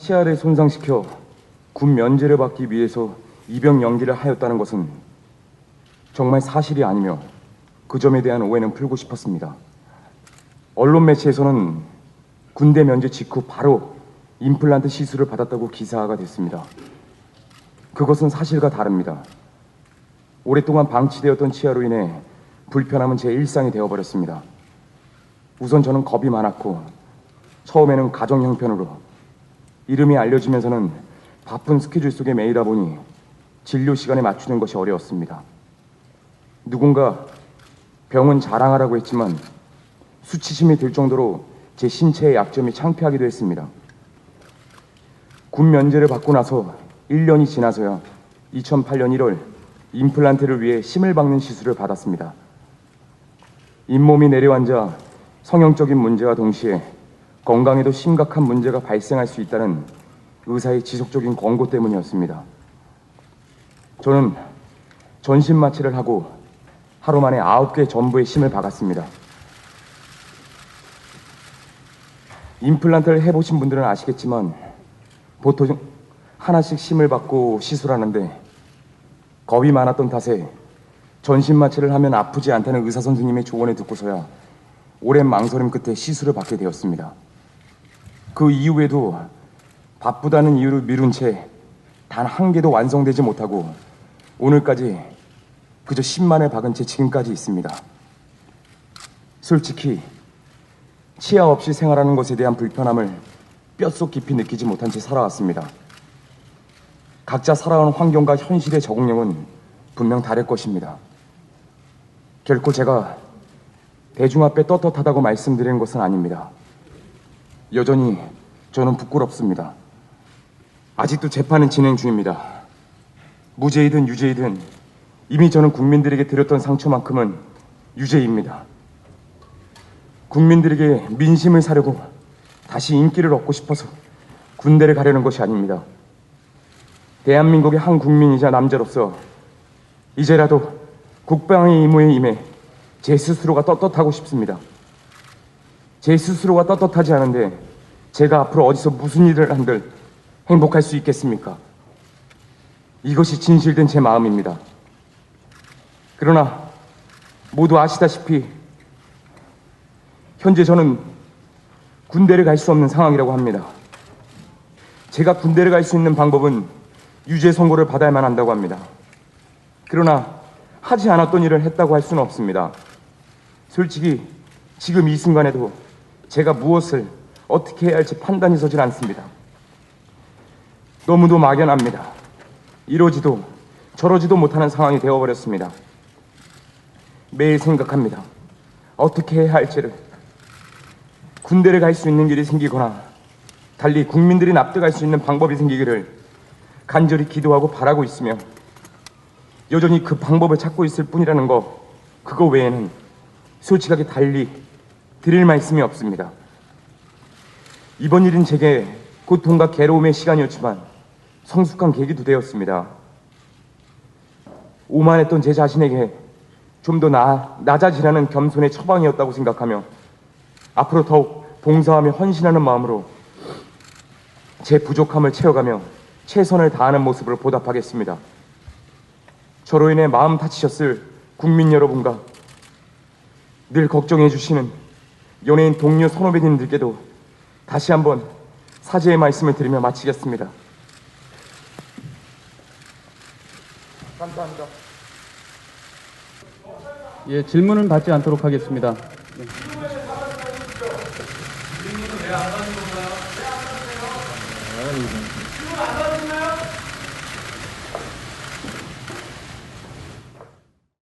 치아를 손상시켜 군 면제를 받기 위해서 입영 연기를 하였다는 것은 정말 사실이 아니며 그 점에 대한 오해는 풀고 싶었습니다. 언론 매체에서는 군대 면제 직후 바로 임플란트 시술을 받았다고 기사가 됐습니다. 그것은 사실과 다릅니다. 오랫동안 방치되었던 치아로 인해 불편함은 제 일상이 되어버렸습니다. 우선 저는 겁이 많았고 처음에는 가정 형편으로 이름이 알려지면서는 바쁜 스케줄 속에 매이다 보니 진료 시간에 맞추는 것이 어려웠습니다. 누군가 병은 자랑하라고 했지만 수치심이 들 정도로 제 신체의 약점이 창피하기도 했습니다. 군 면제를 받고 나서 1년이 지나서야 2008년 1월 임플란트를 위해 심을 박는 시술을 받았습니다. 잇몸이 내려앉아 성형적인 문제와 동시에 건강에도 심각한 문제가 발생할 수 있다는 의사의 지속적인 권고 때문이었습니다. 저는 전신 마취를 하고 하루 만에 9개 전부의 심을 박았습니다. 임플란트를 해보신 분들은 아시겠지만 보통 하나씩 심을 박고 시술하는데 겁이 많았던 탓에 전신 마취를 하면 아프지 않다는 의사 선생님의 조언을 듣고서야 오랜 망설임 끝에 시술을 받게 되었습니다. 그 이후에도 바쁘다는 이유로 미룬 채 단 한 개도 완성되지 못하고 오늘까지 그저 10만을 박은 채 지금까지 있습니다. 솔직히 치아 없이 생활하는 것에 대한 불편함을 뼛속 깊이 느끼지 못한 채 살아왔습니다. 각자 살아온 환경과 현실의 적응력은 분명 다를 것입니다. 결코 제가 대중 앞에 떳떳하다고 말씀드리는 것은 아닙니다. 여전히 저는 부끄럽습니다. 아직도 재판은 진행 중입니다. 무죄이든 유죄이든 이미 저는 국민들에게 드렸던 상처만큼은 유죄입니다. 국민들에게 민심을 사려고 다시 인기를 얻고 싶어서 군대를 가려는 것이 아닙니다. 대한민국의 한 국민이자 남자로서 이제라도 국방의 임무에 임해 제 스스로가 떳떳하고 싶습니다. 제 스스로가 떳떳하지 않은데 제가 앞으로 어디서 무슨 일을 한들 행복할 수 있겠습니까? 이것이 진실된 제 마음입니다. 그러나 모두 아시다시피 현재 저는 군대를 갈 수 없는 상황이라고 합니다. 제가 군대를 갈 수 있는 방법은 유죄 선고를 받아야만 한다고 합니다. 그러나 하지 않았던 일을 했다고 할 수는 없습니다. 솔직히 지금 이 순간에도 제가 무엇을 어떻게 해야 할지 판단이 서질 않습니다. 너무도 막연합니다. 이러지도 저러지도 못하는 상황이 되어버렸습니다. 매일 생각합니다. 어떻게 해야 할지를. 군대를 갈 수 있는 길이 생기거나 달리 국민들이 납득할 수 있는 방법이 생기기를 간절히 기도하고 바라고 있으며 여전히 그 방법을 찾고 있을 뿐이라는 거, 그거 외에는 솔직하게 달리 드릴 말씀이 없습니다. 이번 일은 제게 고통과 괴로움의 시간이었지만 성숙한 계기도 되었습니다. 오만했던 제 자신에게 좀 더 낮아지라는 겸손의 처방이었다고 생각하며 앞으로 더욱 봉사하며 헌신하는 마음으로 제 부족함을 채워가며 최선을 다하는 모습으로 보답하겠습니다. 저로 인해 마음 다치셨을 국민 여러분과 늘 걱정해 주시는 연예인 동료 선후배님들께도 다시 한번 사죄의 말씀을 드리며 마치겠습니다. 감사합니다. 예, 질문은 받지 않도록 하겠습니다. 네. 질문은 왜 안 받는 건가요? 질문 안 받으시나요?